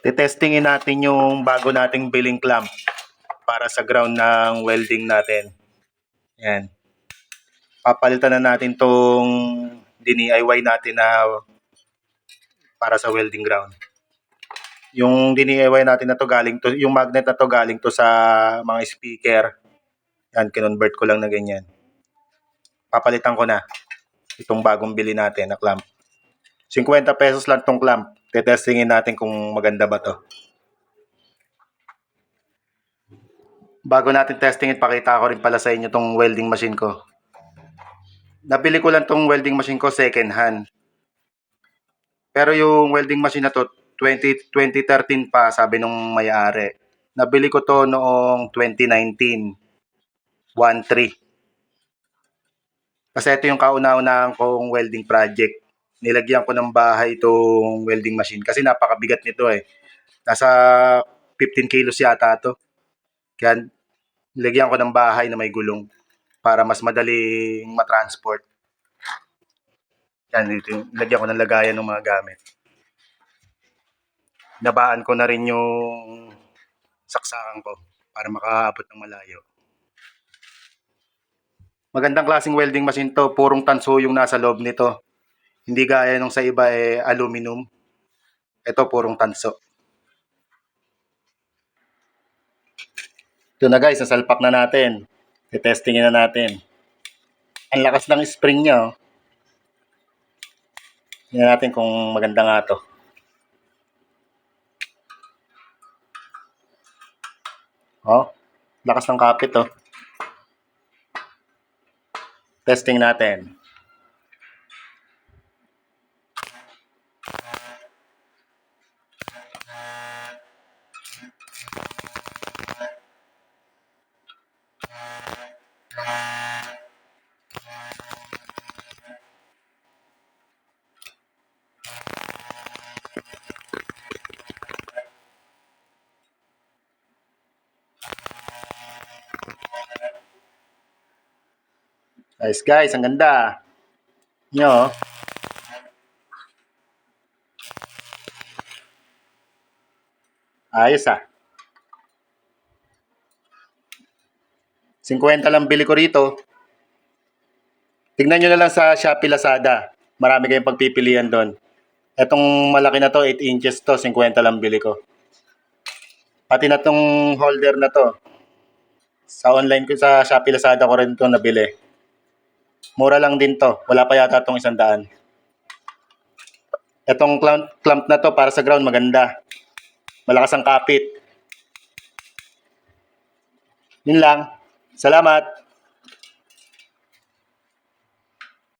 Tetestingin natin yung bago nating billing clamp para sa ground ng welding natin. Yan. Papalitan na natin tong DIY natin na para sa welding ground. Yung DIY natin na to galing to, yung magnet na to galing to sa mga speaker. Yan, kinonvert ko lang na ganyan. Papalitan ko na itong bagong bili natin na clamp. 50 pesos lang tong clamp. Tetestingin natin kung maganda ba to. Bago natin testingin, pakita ko rin pala sa inyo tong welding machine ko. Nabili ko lang tong welding machine ko second hand. Pero yung welding machine na to, 2013 pa, sabi nung may-ari. Nabili ko to noong 2019. 1.3. Kasi ito yung kauna-unahan kong welding project. Nilagyan ko ng bahay itong welding machine kasi napakabigat nito eh. Nasa 15 kilos yata to. Kaya nilagyan ko ng bahay na may gulong para mas madaling matransport. Yan, nilagyan ko ng lagayan ng mga gamit. Nabaan ko na rin yung saksakan ko para makaabot ng malayo. Magandang klaseng welding machine to, purong tanso yung nasa loob nito. Hindi gaya nung sa iba aluminum. Ito purong tanso. Ito na guys, nasalpak na natin. I-testingin na natin. Ang lakas ng spring niya. Oh. Tingnan natin kung maganda nga to. Oh, lakas ng kapit oh. Testing natin. Nice guys, ang ganda. Nyo. Ayos ah. 50 lang bili ko rito. Tignan nyo na lang sa Shopee Lazada. Marami kayong pagpipilian doon. Etong malaki na to, 8 inches to, 50 lang bili ko. Pati na tong holder na to. Sa online ko, sa Shopee Lazada ko rin to nabili. Mura lang din to. Wala pa yata tong 100. Etong clamp na to para sa ground, maganda. Malakas ang kapit. Yun lang. Salamat.